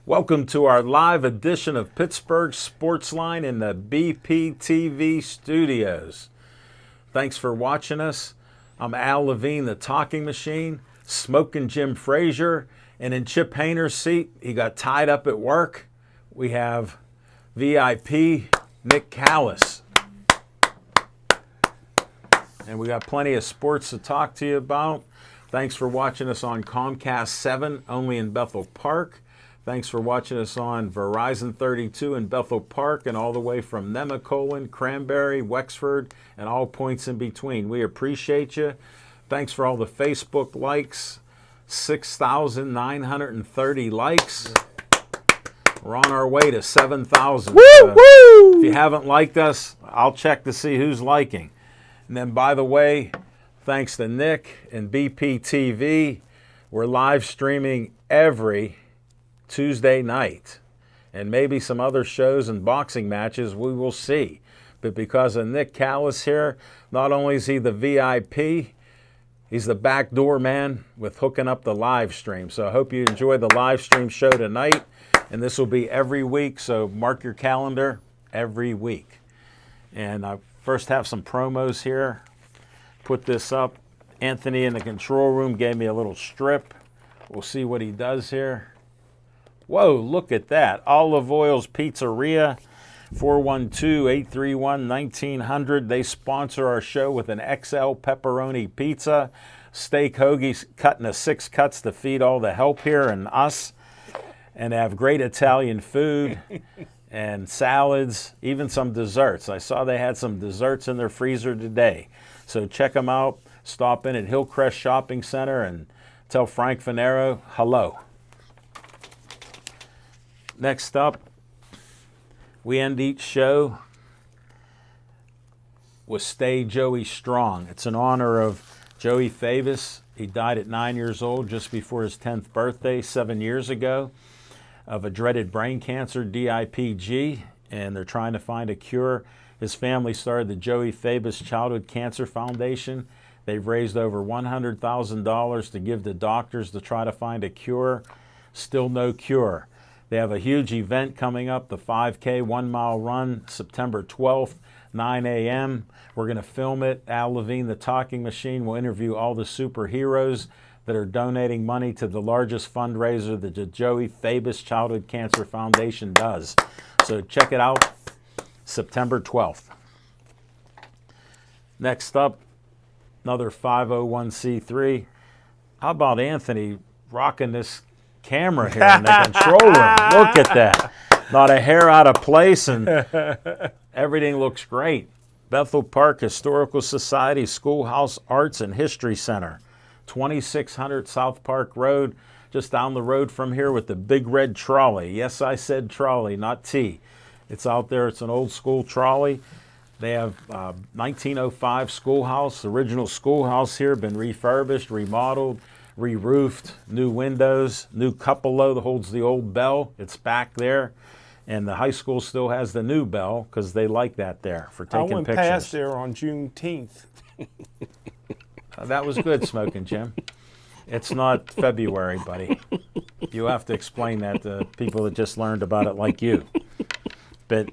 Welcome to our live edition of Pittsburgh Sportsline in the BPTV studios. Thanks for watching us. I'm Al Levine, the talking machine, smoking Jim Frazier, and in Chip Hayner's seat, he got tied up at work. We have VIP Nick Callis. And we got plenty of sports to talk to you about. Thanks for watching us on Comcast 7, only in Bethel Park. Thanks for watching us on Verizon 32 in Bethel Park and all the way from Nemacolin, Cranberry, Wexford, and all points in between. We appreciate you. Thanks for all the Facebook likes. 6,930 likes. We're on our way to 7,000. If you haven't liked us, I'll check to see who's liking. And then, by the way, thanks to Nick and BPTV, we're live streaming every Tuesday night, and maybe some other shows and boxing matches, we will see. But because of Nick Callis here, not only is he the VIP, he's the backdoor man with hooking up the live stream. So I hope you enjoy the live stream show tonight, and this will be every week, so mark your calendar every week. And I first have some promos here. Put this up. Anthony in the control room gave me a little strip. We'll see what he does here. Whoa, look at that. Olive Oil's Pizzeria, 412-831-1900. They sponsor our show with an XL pepperoni pizza. Steak hoagies cut into 6 cuts to feed all the help here and us. And they have great Italian food and salads, even some desserts. I saw they had some desserts in their freezer today. So check them out. Stop in at Hillcrest Shopping Center and tell Frank Finero hello. Next up, we end each show with Stay Joey Strong. It's in honor of Joey Favis. He died at 9 years old, just before his 10th birthday, 7 years ago, of a dreaded brain cancer, DIPG, and they're trying to find a cure. His family started the Joey Favis Childhood Cancer Foundation. They've raised over $100,000 to give to doctors to try to find a cure. Still no cure. They have a huge event coming up, the 5K 1 mile run, September 12th, 9 a.m. We're going to film it. Al Levine, the talking machine, will interview all the superheroes that are donating money to the largest fundraiser that the Joey Favis Childhood Cancer Foundation does. So check it out, September 12th. Next up, another 501c3. How about Anthony rocking this camera here in the control room? Look at that. Not a hair out of place, and everything looks great. Bethel Park Historical Society Schoolhouse Arts and History Center, 2600 South Park Road, just down the road from here with the big red trolley. Yes, I said trolley, not T. It's out there. It's an old school trolley. They have 1905 schoolhouse, original schoolhouse here, been refurbished, remodeled, re-roofed, new windows, new cupola that holds the old bell. It's back there. And the high school still has the new bell because they like that there for taking pictures. I went past there on Juneteenth. That was good, Smoking Jim. It's not February, buddy. You have to explain that to people that just learned about it like you. But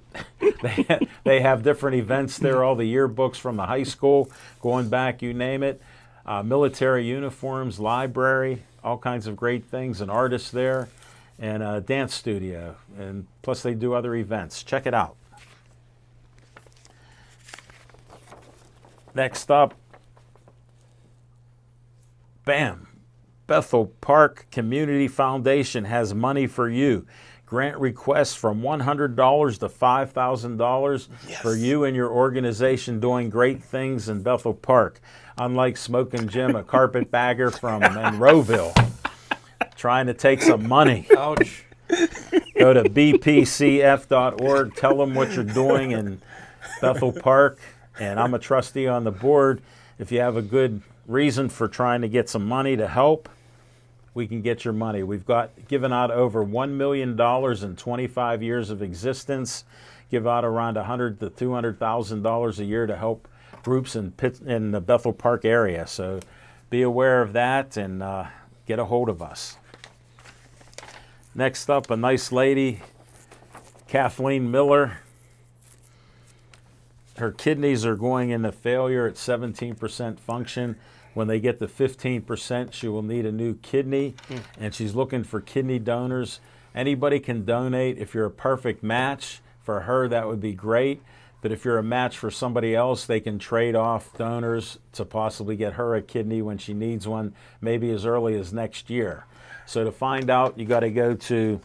they have different events there, all the yearbooks from the high school, going back, you name it. Military uniforms, library, all kinds of great things, an artist there, and a dance studio. And plus they do other events. Check it out. Next up, bam, Bethel Park Community Foundation has money for you. Grant requests from $100 to $5,000 for you and your organization doing great things in Bethel Park. Unlike Smoking Jim, a carpetbagger from Monroeville, trying to take some money. Ouch. Go to bpcf.org. Tell them what you're doing in Bethel Park. And I'm a trustee on the board. If you have a good reason for trying to get some money to help, we can get your money. We've given out over $1 million in 25 years of existence, give out around $100,000 to $200,000 a year to help groups in the Bethel Park area. So be aware of that and get a hold of us. Next up, a nice lady, Kathleen Miller. Her kidneys are going into failure at 17% function. When they get to 15%, she will need a new kidney, and she's looking for kidney donors. Anybody can donate. If you're a perfect match for her, that would be great. But if you're a match for somebody else, they can trade off donors to possibly get her a kidney when she needs one, maybe as early as next year. So to find out, you got to go to,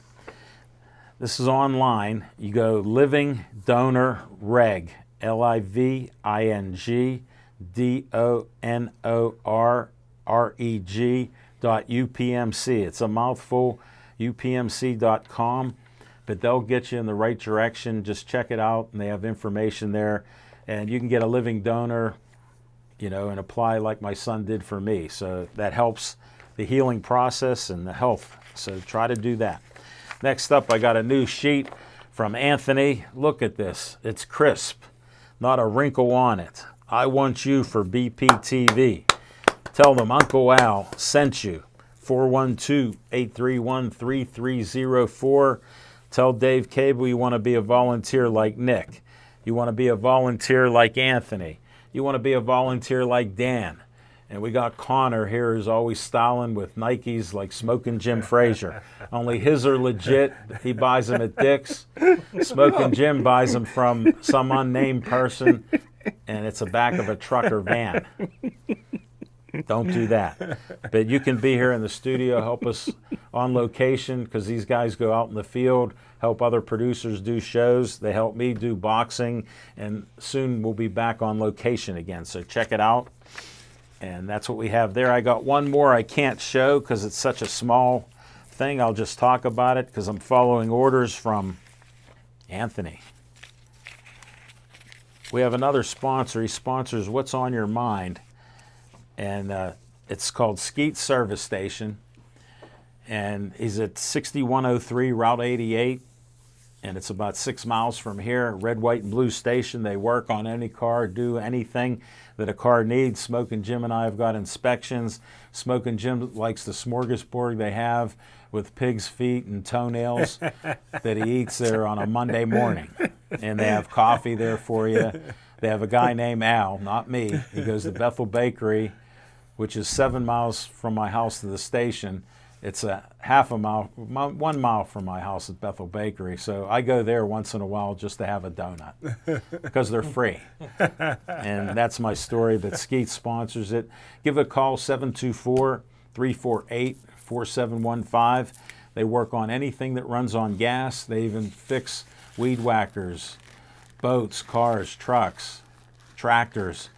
this is online, you go Living Donor Reg, LIVINGDONORREG.UPMC. It's a mouthful, upmc.com, but they'll get you in the right direction. Just check it out, and they have information there. And you can get a living donor, and apply like my son did for me. So that helps the healing process and the health. So try to do that. Next up, I got a new sheet from Anthony. Look at this. It's crisp. Not a wrinkle on it. I want you for BPTV. Tell them Uncle Al sent you. 412-831-3304. Tell Dave Cable you want to be a volunteer like Nick. You want to be a volunteer like Anthony. You want to be a volunteer like Dan. And we got Connor here who's always styling with Nikes like Smoking Jim Frazier. Only his are legit. He buys them at Dick's. Smoking Jim buys them from some unnamed person, and it's the back of a truck or van. Don't do that. But you can be here in the studio, help us on location, because these guys go out in the field, help other producers do shows. They help me do boxing, and soon we'll be back on location again. So check it out. And that's what we have there. I got one more I can't show because it's such a small thing. I'll just talk about it because I'm following orders from Anthony. We have another sponsor. He sponsors What's on Your Mind. And it's called Skeet Service Station. And he's at 6103 Route 88. And it's about 6 miles from here. Red, white, and blue station. They work on any car, do anything that a car needs. Smoking Jim and I have got inspections. Smoking Jim likes the smorgasbord they have with pig's feet and toenails that he eats there on a Monday morning. And they have coffee there for you. They have a guy named Al, not me. He goes to Bethel Bakery, which is 7 miles from my house to the station. It's a half a mile, 1 mile from my house at Bethel Bakery. So I go there once in a while just to have a donut because they're free. And that's my story, but Skeet sponsors it. Give a call, 724-348-4715. They work on anything that runs on gas. They even fix weed whackers, boats, cars, trucks, tractors.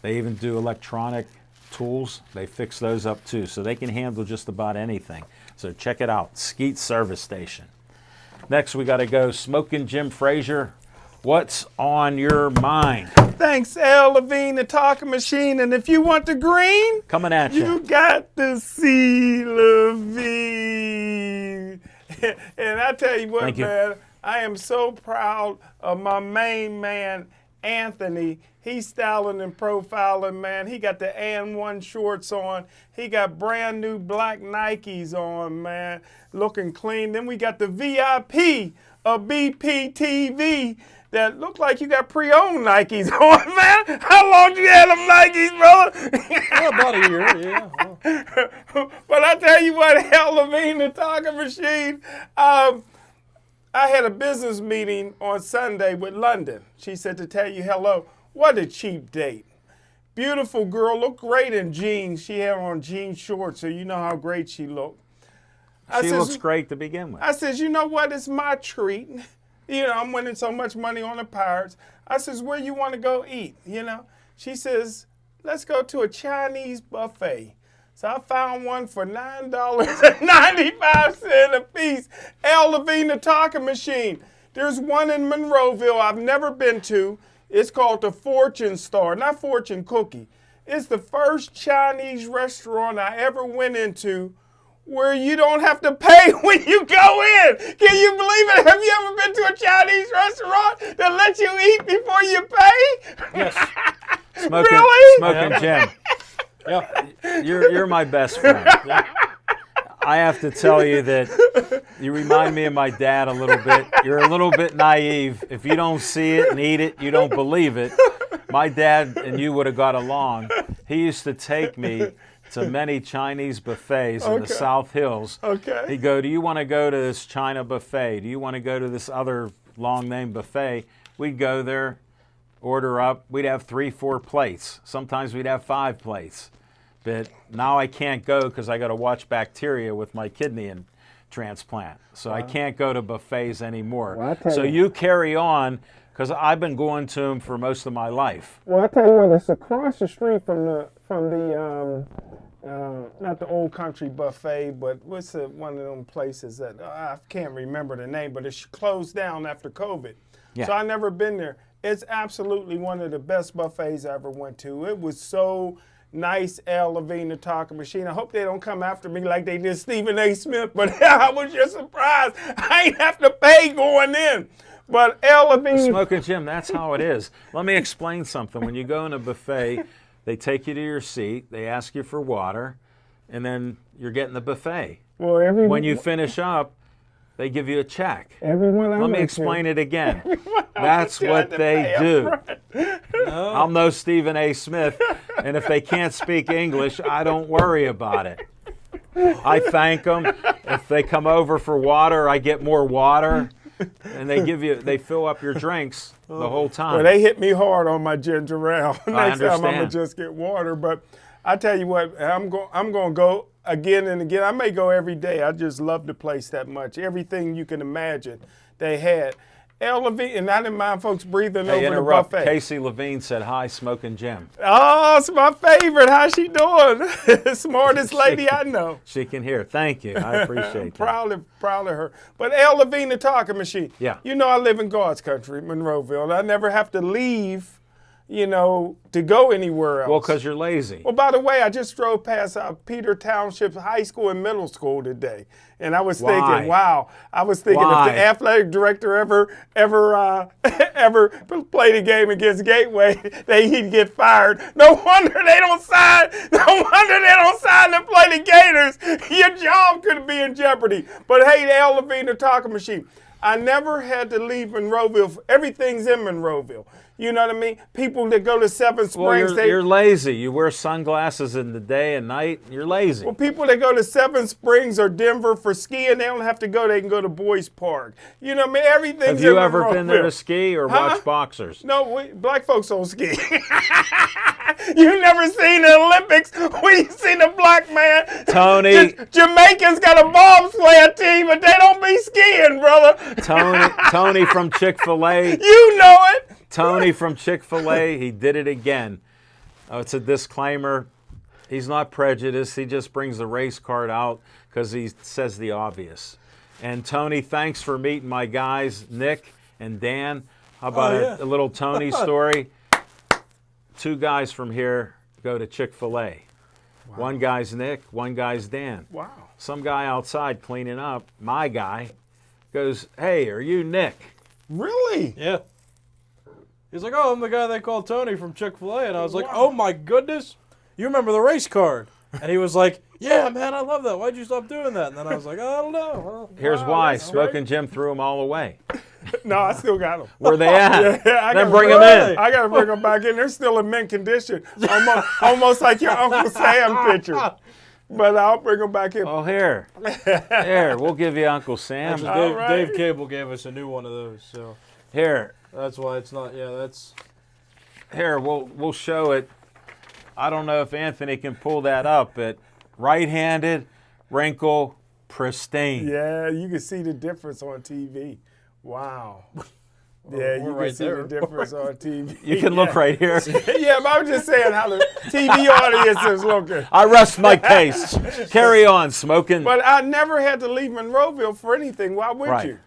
They even do electronic tools. They fix those up too, so they can handle just about anything. So check it out, Skeet Service Station. Next we got to go Smoking Jim Frazier. What's on your mind? Thanks, Al Levine, the talking machine. And if you want the green, Coming at you. you got to see Levine. And I tell you what, Thank you. man, I am so proud of my main man, Anthony. He's styling and profiling, man. He got the AN1 shorts on. He got brand new black Nikes on, man. Looking clean. Then we got the VIP of BPTV that look like you got pre-owned Nikes on, man. How long do you have them Nikes, brother? Well, about a year, yeah. But I tell you what, Al Levine, the talking machine, I had a business meeting on Sunday with London. She said to tell you hello. What a cheap date. Beautiful girl, looked great in jeans. She had on jean shorts, so you know how great she looked. She looks great to begin with. I says, you know what, it's my treat. I'm winning so much money on the Pirates. I says, where you want to go eat, She says, let's go to a Chinese buffet. So I found one for $9.95 a piece. El Levine, the talking machine. There's one in Monroeville I've never been to. It's called the Fortune Star, not Fortune Cookie. It's the first Chinese restaurant I ever went into where you don't have to pay when you go in. Can you believe it? Have you ever been to a Chinese restaurant that lets you eat before you pay? Yes. Smoking Jim. Yeah. You're my best friend. I have to tell you that you remind me of my dad a little bit. You're a little bit naive. If you don't see it and eat it, you don't believe it. My dad and you would have got along. He used to take me to many Chinese buffets in the South Hills. Okay. He'd go, do you want to go to this China buffet? Do you want to go to this other long name buffet? We'd go there, order up. We'd have 3-4 plates. Sometimes we'd have 5 plates. But now I can't go because I got to watch bacteria with my kidney and transplant. So I can't go to buffets anymore. Well, so you carry on because I've been going to them for most of my life. Well, I tell you what, it's across the street from the Not the Old Country Buffet, but what's one of them places that I can't remember the name, but it's closed down after COVID. Yeah. So I never been there. It's absolutely one of the best buffets I ever went to. It was so nice, El Levine, the talking machine. I hope they don't come after me like they did Stephen A. Smith, but I was just surprised. I ain't have to pay going in. But El Levine. Smoking Jim, that's how it is. Let me explain something. When you go in a buffet, they take you to your seat, they ask you for water, and then you're getting the buffet. Well, when you finish up, they give you a check. Everyone Let me explain it again. That's what they do. I'm no Stephen A. Smith, and if they can't speak English, I don't worry about it. I thank them. If they come over for water, I get more water, and they fill up your drinks the whole time. Well, they hit me hard on my ginger ale. Next understand. time I'm gonna just get water. But I tell you what, I'm gonna go again and again. I may go every day. I just love the place that much. Everything you can imagine, they had. El Levine, and I didn't mind folks breathing over the buffet. Casey Levine said, "Hi, Smoking Jim." Oh, it's my favorite. How's she doing? Smartest lady I know. She can hear. Thank you. I appreciate that. Proud of her. But El Levine, the talking machine. Yeah. You know, I live in God's country, Monroeville, and I never have to leave, to go anywhere else. Well, because you're lazy. Well, by the way, I just drove past Peter Township High School and Middle School today, and I was thinking, wow. I was thinking if the athletic director ever played a game against Gateway, he'd get fired. No wonder they don't sign. No wonder they don't sign to play the Gators. Your job could be in jeopardy. But hey, El Levine, the talking machine. I never had to leave Monroeville. Everything's in Monroeville. You know what I mean? People that go to Seven Springs. Well, you're lazy. You wear sunglasses in the day and night. You're lazy. Well, people that go to Seven Springs or Denver for skiing, they don't have to go. They can go to Boys Park. You know what I mean? Everything's in Have you ever Monroeville. been there to ski or watch boxers? No, black folks don't ski. You never seen the Olympics when you see the black man. Tony. Jamaicans got a bobsled team, but they don't be skiing, brother. Tony from Chick-fil-A. You know it. Tony from Chick-fil-A, he did it again. Oh, it's a disclaimer. He's not prejudiced. He just brings the race card out because he says the obvious. And Tony, thanks for meeting my guys, Nick and Dan. How about a little Tony story? 2 guys from here go to Chick-fil-A. Wow. One guy's Nick, one guy's Dan. Wow. Some guy outside cleaning up, my guy, goes, "Hey, are you Nick?" Really? Yeah. He's like, "Oh, I'm the guy they called Tony from Chick-fil-A." And I was like, "Oh, my goodness. You remember the race card?" And he was like, "Yeah, man, I love that. Why'd you stop doing that?" And then I was like, "I don't know." Well, Here's why. Smoking Jim threw them all away. No, I still got them. Where they at? Yeah, Then bring them in. I got to bring them back in. They're still in mint condition. Almost like your Uncle Sam picture. But I'll bring them back in. Oh, here. Here, we'll give you Uncle Sam. Dave Cable gave us a new one of those. So Here. that's why it's not, that's. Here, we'll show it. I don't know if Anthony can pull that up, but right-handed, wrinkle, pristine. Yeah, you can see the difference on TV. Wow. Yeah, you We're can right see there. the difference on TV. You can look right here. Yeah, but I'm just saying how the TV audience is looking. I rest my case. Carry on, smoking. But I never had to leave Monroeville for anything. Why would Right. you?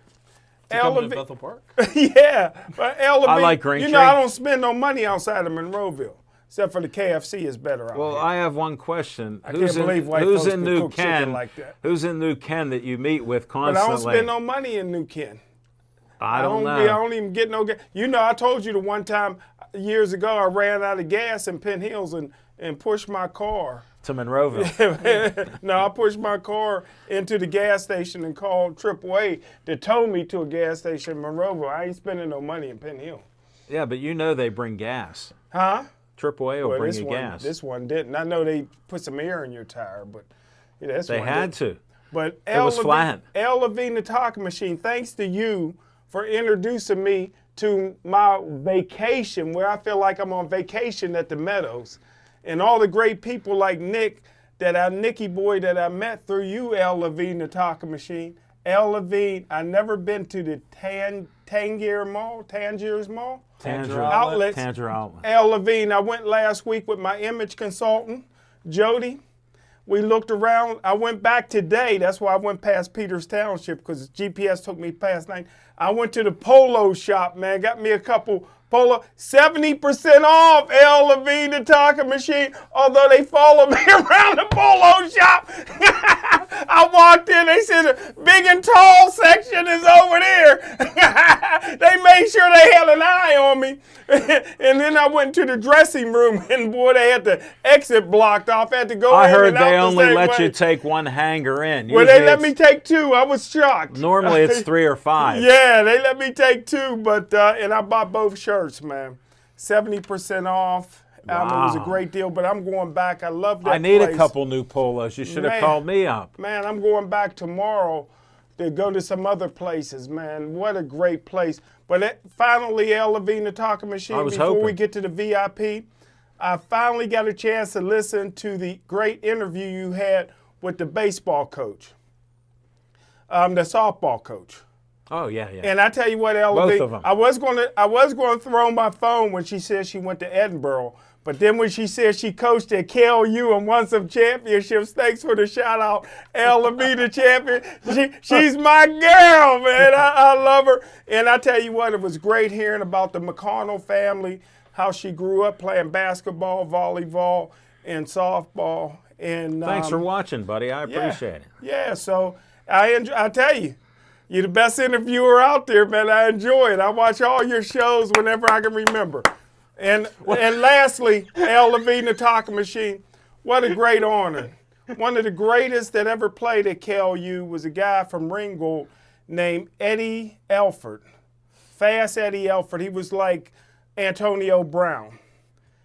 Come to Levine- Bethel Park. Yeah, but Levine, I like Green you Tree. know, I don't spend no money outside of Monroeville, except for the KFC is better out Well, here. I have one question. I can't believe white who's folks in can New cook chicken Ken? like that. Who's in New Ken that you meet with But I constantly? don't spend no money in New Ken. I don't I know. don't even get no gas. You know, I told you the one time years ago I ran out of gas in Penn Hills and pushed my car. To Monroeville. No, I pushed my car into the gas station and called AAA to tow me to a gas station in Monroeville. I ain't spending no money in Penn Hill. Yeah, but you know they bring gas. Huh? AAA will Well, bring this you one, gas. This one didn't. I know they put some air in your tire, but yeah, this They one had didn't. to. But It was flat. L. Levine, the talking machine, thanks to you for introducing me to my vacation where I feel like I'm on vacation at the Meadows. And all the great people like Nick, Nicky boy that I met through you, L. Levine, the talking machine. L. Levine, I never been to the Tangiers Mall. Tangier Outlets. Tangier Outlet. L. Levine, I went last week with my image consultant, Jody. We looked around. I went back today. That's why I went past Peters Township because GPS took me past 9. I went to the polo shop, man. Got me a couple polo. 70% off, L. Levine, the talking machine. Although they follow me around the polo shop. I walked in. They said the big and tall section is over there. They made sure they had an eye on me. And then I went to the dressing room, and boy, they had the exit blocked off. I had to go I in heard and out they the only same let way. you take one hanger in. Well, they Usually let me it's- take 2. I was shocked. Normally it's 3 or 5. Yeah, they let me take 2, but and I bought both shirts, man. 70% off. It was a Wow. great deal, but I'm going back. I love that I need place. a couple new polos. You should have Man. called me up. Man, I'm going back tomorrow to go to some other places, man. What a great place. But finally, L. Levine, the talking machine, I was before we hoping. get to the VIP, I finally got a chance to listen to the great interview you had with the baseball coach, the softball coach. Oh, yeah, yeah. And I tell you what, L. Both Levine, of 'em. I was going to throw my phone when she said she went to Edinburgh. But then when she said she coached at KLU and won some championships, thanks for the shout out, L. Levine, the champion. She's my girl, man. I love her. And I tell you what, it was great hearing about the McConnell family, how she grew up playing basketball, volleyball, and softball. And Thanks for watching, buddy. I appreciate it. Yeah, so I tell you, you're the best interviewer out there, man. I enjoy it. I watch all your shows whenever I can remember. And lastly, L. Levine, the talking machine. What a great honor. One of the greatest that ever played at KLU was a guy from Ringgold named Eddie Elford. Fast Eddie Elford. He was like Antonio Brown.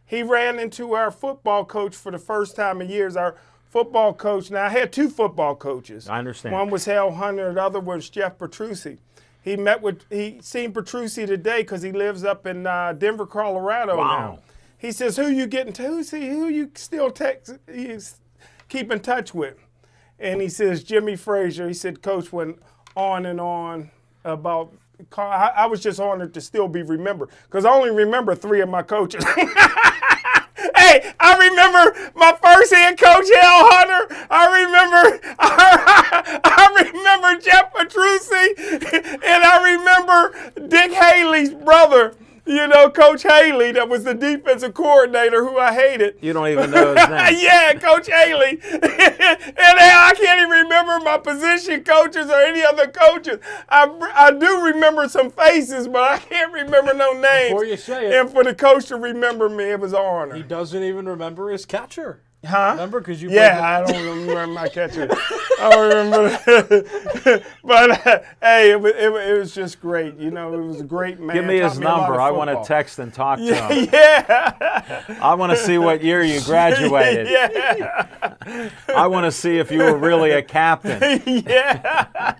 He ran into our football coach for the first time in years. Our football coach, now I had 2 football coaches. I understand. One was Hal Hunter, the other was Jeff Petrucci. He seen Petrucci today because he lives up in Denver, Colorado Wow. now. He says, who you getting to? Who you still keep in touch with? And he says, Jimmy Frazier. He said, Coach went on and on about, I was just honored to still be remembered because I only remember 3 of my coaches. Hey, I remember my first head coach, Hal Hunter. I remember Jeff Petrucci, and I remember Dick Haley's brother. You know, Coach Haley, that was the defensive coordinator who I hated. You don't even know his name. Yeah, Coach Haley. And I can't even remember my position coaches or any other coaches. I do remember some faces, but I can't remember no names. Before you say it. And for the coach to remember me, it was an honor. He doesn't even remember his catcher. Huh? Remember? Because you Yeah, I don't remember my catcher. I don't remember. But hey, it was just great. You know, it was a great man. Give me Taught his a lot number. of I want to football. text and talk to him. Yeah. I want to see what year you graduated. Yeah. I want to see if you were really a captain. Yeah.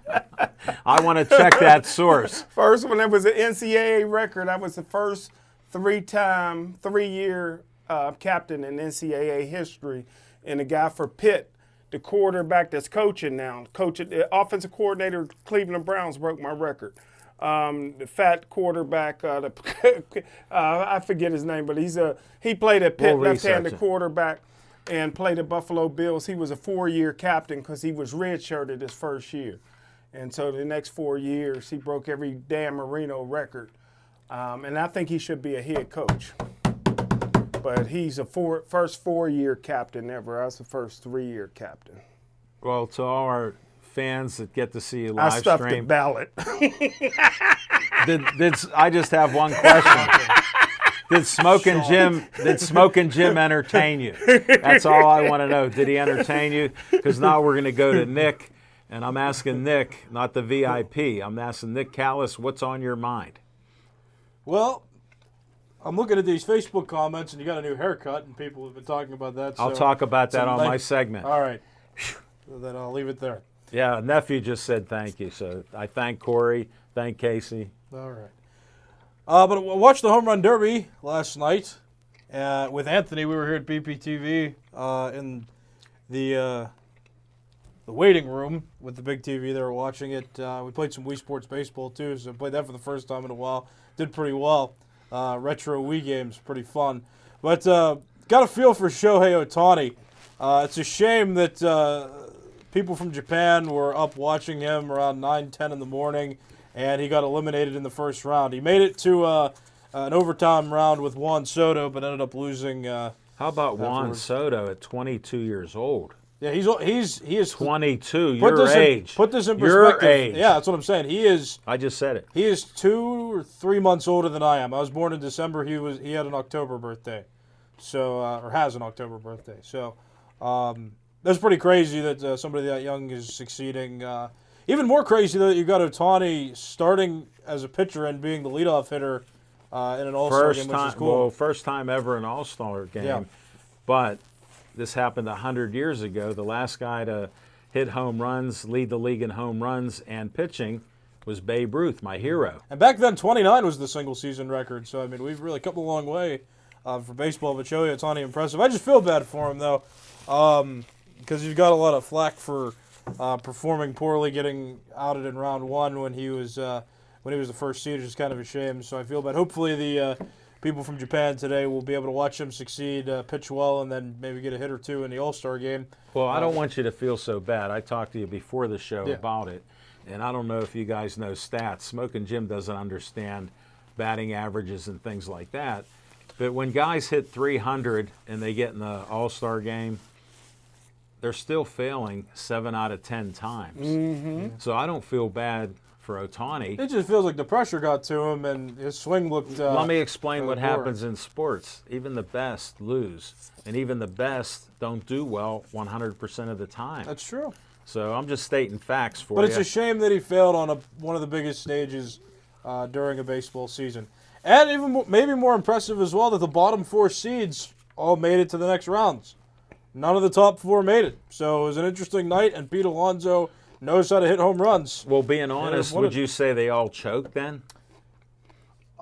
I want to check that source. First one, it was an NCAA record. I was the first 3-year captain in NCAA history, and the guy for Pitt, the quarterback that's coaching now, the offensive coordinator of Cleveland Browns broke my record. The fat quarterback. I forget his name, but he played at Pitt, We'll research left-handed it. quarterback, and played at Buffalo Bills. He was a 4-year captain because he was redshirted his first year, and so the next 4 years he broke every Dan Marino record. And I think he should be a head coach. But he's a first 4-year captain ever. I was the first 3-year captain. Well, to all our fans that get to see you live I stuffed the stream, ballot. I just have one question. Did Smoking Jim entertain you? That's all I want to know. Did he entertain you? Because now we're going to go to Nick, and I'm asking Nick, not the VIP. I'm asking Nick Callis, what's on your mind? Well, I'm looking at these Facebook comments, and you got a new haircut, and people have been talking about that. I'll so talk about that on thank- my segment. All right. So then I'll leave it there. Yeah, nephew just said thank you, so I thank Corey, thank Casey. All right. But I watched the Home Run Derby last night with Anthony. We were here at BPTV in the waiting room with the big TV. They were watching it. We played some Wii Sports Baseball, too, so I played that for the first time in a while. Did pretty well. Retro Wii games, pretty fun. But got a feel for Shohei Ohtani. It's a shame that people from Japan were up watching him around 9, 10 in the morning, and he got eliminated in the first round. He made it to an overtime round with Juan Soto, but ended up losing. How about Juan afterwards. Soto at 22 years old? Yeah, he is 22, your age. Put this in Your perspective. age. Yeah, that's what I'm saying. I just said it. He is 2 or 3 months older than I am. I was born in December. He had an October birthday, so or has an October birthday. So that's pretty crazy that somebody that young is succeeding. Even more crazy though that you got Ohtani starting as a pitcher and being the leadoff hitter in an All-Star game, which is cool. Well, first time ever an All-Star game. Yeah. But this happened 100 years ago. The last guy to hit home runs, lead the league in home runs and pitching was Babe Ruth, my hero. And back then, 29 was the single-season record. So I mean, we've really come a long way for baseball. But Shohei Ohtani, impressive. I just feel bad for him though, because he's got a lot of flack for performing poorly, getting outed in round 1 when he was the first seed, which is kind of a shame. So I feel bad. Hopefully the people from Japan today will be able to watch him succeed, pitch well, and then maybe get a hit or two in the All-Star game. Well, I don't want you to feel so bad. I talked to you before the show about it, and I don't know if you guys know stats. Smoking Jim doesn't understand batting averages and things like that. But when guys hit 300 and they get in the All-Star game, they're still failing 7 out of 10 times. Mm-hmm. So I don't feel bad for Ohtani. It just feels like the pressure got to him, and his swing looked. Let me explain what poor. happens in sports. Even the best lose, and even the best don't do well 100% of the time. That's true. So I'm just stating facts for But you. it's a shame that he failed on one of the biggest stages during a baseball season. And even maybe more impressive as well that the bottom 4 seeds all made it to the next rounds. None of the top 4 made it. So it was an interesting night, and Pete Alonso knows how to hit home runs. Well, being honest, would you say they all choked then?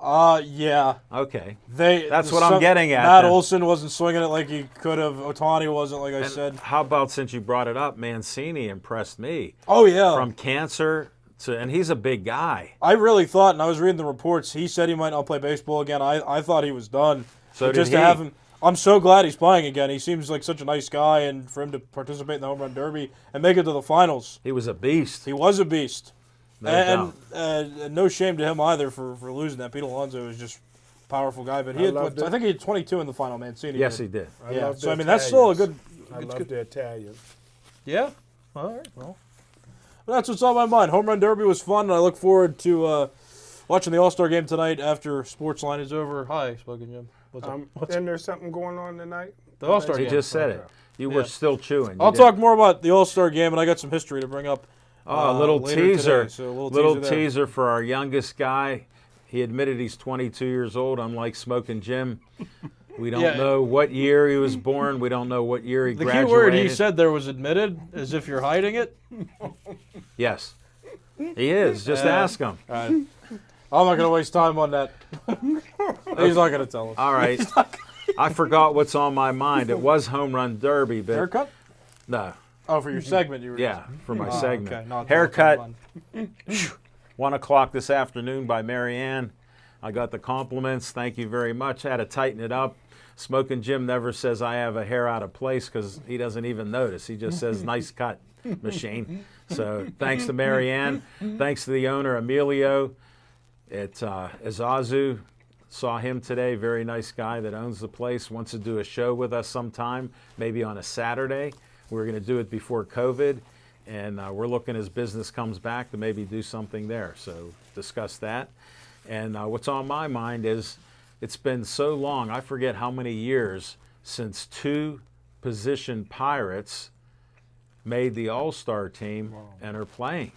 Yeah. Okay. That's what I'm getting at, Matt then. Olson wasn't swinging it like he could have. Ohtani wasn't, like I said. How about, since you brought it up, Mancini impressed me. Oh, yeah. From cancer to, and he's a big guy. I really thought, and I was reading the reports, he said he might not play baseball again. I thought he was done. So But did just he. to have him, I'm so glad he's playing again. He seems like such a nice guy, and for him to participate in the Home Run Derby and make it to the finals, He was a beast. he was a beast. No and doubt. no shame to him either for losing that. Pete Alonso is just a powerful guy, but I think he had 22 in the final. Mancini. Yes, he did. I Yeah, love so the I mean that's still a Italians. good. I it's love good. the Italians. Yeah. All right. Well, that's what's on my mind. Home Run Derby was fun, and I look forward to watching the All-Star game tonight after Sportsline is over. Hi, Smoking Jim. What's up? Isn't there something going on tonight? The All-Star He game. just said it. You were Yeah. still chewing. I'll talk more about the All-Star game, and I got some history to bring up. Oh, a little later teaser. today, so a little little teaser there. teaser for our youngest guy. He admitted he's 22 years old, unlike Smoking Jim. We don't Yeah. know what year he was born. We don't know what year he The key graduated. word he said there was admitted, as if you're hiding it. Yes. He is. Just ask him. All right. I'm not going to waste time on that. He's not going to tell us. All right. I forgot what's on my mind. It was Home Run Derby, but Haircut? no. Oh, for your segment, you were. Yeah, for my segment. Okay. No, it's Haircut. not 1 o'clock this afternoon by Mary Ann. I got the compliments. Thank you very much. Had to tighten it up. Smoking Jim never says I have a hair out of place because he doesn't even notice. He just says, nice cut, machine. So thanks to Mary Ann. Thanks to the owner, Emilio at Izazu. Saw him today. Very nice guy that owns the place. Wants to do a show with us sometime, maybe on a Saturday. We're going to do it before COVID. And we're looking as business comes back to maybe do something there. So discuss that. And what's on my mind is it's been so long, I forget how many years since 2 position Pirates made the All-Star team and are playing.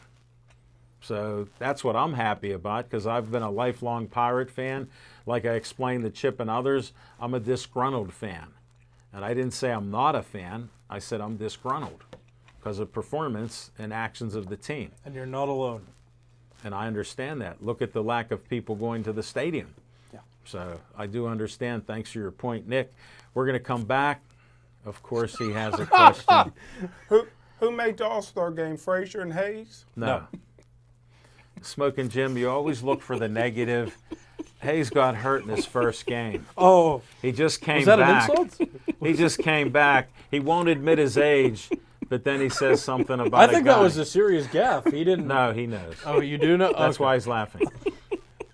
So that's what I'm happy about because I've been a lifelong Pirate fan. Like I explained to Chip and others, I'm a disgruntled fan. And I didn't say I'm not a fan. I said I'm disgruntled because of performance and actions of the team. And you're not alone. And I understand that. Look at the lack of people going to the stadium. Yeah. So I do understand. Thanks for your point, Nick. We're going to come back. Of course, he has a question. Who made the All-Star game, Frazier and Hayes? No. Smoking Jim, you always look for the negative. Hayes got hurt in his first game. Oh. He just came Was that back. an insult? He just came back. He won't admit his age, but then he says something about I think that was a serious gaffe. He didn't. No, he knows. Oh, you do know? That's Okay. why he's laughing.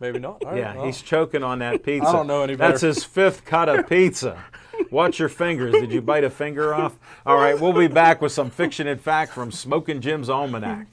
Maybe not. All right, Yeah, well. he's choking on that pizza. I don't know any better. That's his 5th cut of pizza. Watch your fingers. Did you bite a finger off? All right, we'll be back with some fiction and fact from Smoking Jim's Almanac.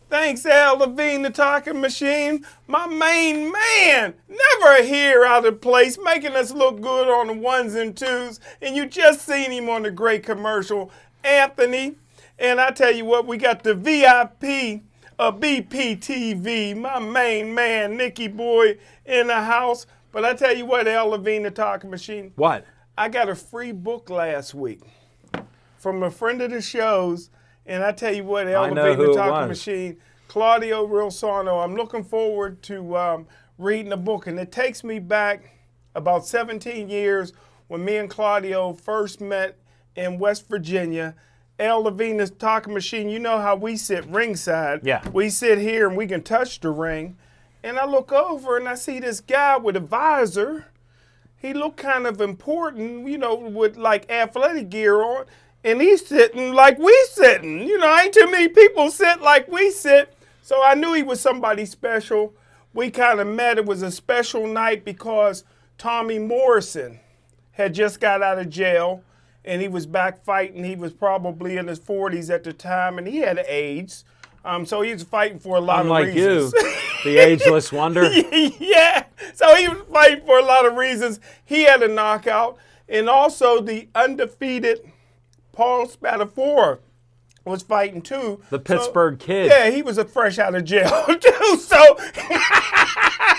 Thanks, Al Levine, the talking machine. My main man, never a hair out of place, making us look good on the 1s and 2s. And you just seen him on the great commercial, Anthony. And I tell you what, we got the VIP of BPTV, my main man, Nicky Boy, in the house. But I tell you what, Al Levine, the talking machine. What? I got a free book last week from a friend of the show's. And I tell you what, I know Elevating who the it Talking was. Machine, Claudio Rilsano. I'm looking forward to reading the book. And it takes me back about 17 years when me and Claudio first met in West Virginia. El Levine, the Talking Machine, you know how we sit ringside. Yeah. We sit here and we can touch the ring. And I look over and I see this guy with a visor. He looked kind of important, you know, with like athletic gear on. And he's sitting like we sitting. You know, ain't too many people sit like we sit. So I knew he was somebody special. We kind of met. It was a special night because Tommy Morrison had just got out of jail and he was back fighting. He was probably in his 40s at the time and he had AIDS. So he was fighting for a lot Unlike of reasons. you, the ageless wonder. Yeah. So he was fighting for a lot of reasons. He had a knockout. And also the undefeated Paul Spadafora was fighting too. The Pittsburgh kid. Yeah, he was a fresh out of jail too. So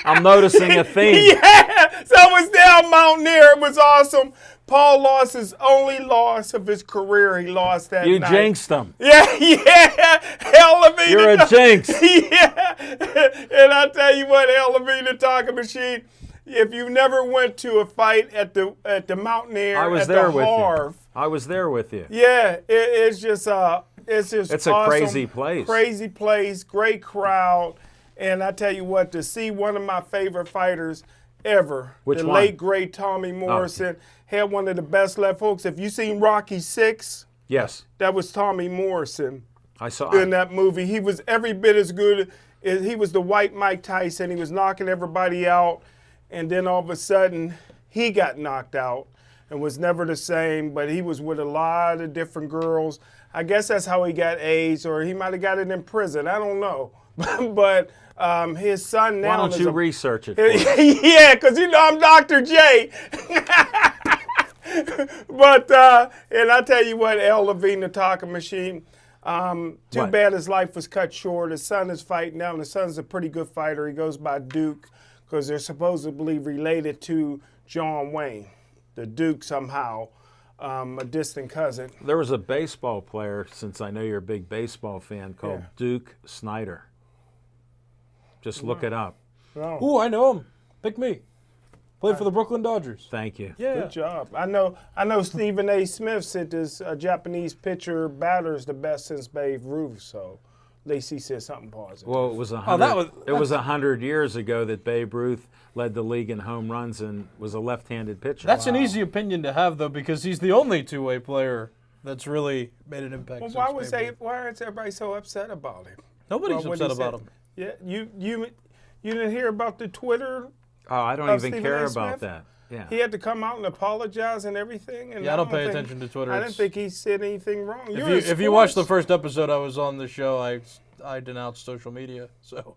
I'm noticing a theme. yeah, so it was down Mountaineer. It was awesome. Paul lost his only loss of his career. He lost that You night. jinxed him. Yeah. Hell of me. You're a jinx. Yeah. And I tell you what, El Levine, the Talking Machine, if you never went to a fight at the Mountaineer, I was at there the with Harv, you. I was there with you. yeah, it's just It's awesome. a crazy place. Crazy place, great crowd, and I tell you what, to see one of my favorite fighters ever, Which the one? late great Tommy Morrison, had one of the best left hooks. If you seen Rocky VI, Yes, that was Tommy Morrison I saw in it. that movie. He was every bit as good. He was the white Mike Tyson. He was knocking everybody out, and then all of a sudden, he got knocked out and was never the same, but he was with a lot of different girls. I guess that's how he got AIDS, or he might have got it in prison. I don't know. But his son now Why don't is you a, research it for us? yeah, because you know I'm Dr. J. But, and I tell you what, El Levine, the Talking Machine, too What? bad his life was cut short. His son is fighting now, and his son's a pretty good fighter. He goes by Duke because they're supposedly related to John Wayne, the Duke somehow, a distant cousin. There was a baseball player, since I know you're a big baseball fan, called Yeah. Duke Snyder. Just look it up. No. Ooh, I know him. Pick me. Played for the Brooklyn Dodgers. Thank you. Yeah. Good job. I know Stephen A. Smith said this Japanese pitcher batter's the best since Babe Ruth, so Lacey said something positive. Well, it was it was 100 years ago that Babe Ruth led the league in home runs and was a left-handed pitcher. That's an easy opinion to have, though, because he's the only two-way player that's really made an impact. Well, since Babe Ruth. why is everybody so upset about him? Nobody's Well, what upset he about said. him. Yeah, you didn't hear about the Twitter? Oh, I don't of even Stephen care A. about Smith? that. Yeah. He had to come out and apologize and everything. And Yeah, I don't pay think- attention to Twitter. I didn't think he said anything wrong. If you watch the first episode I was on the show, I denounced social media. So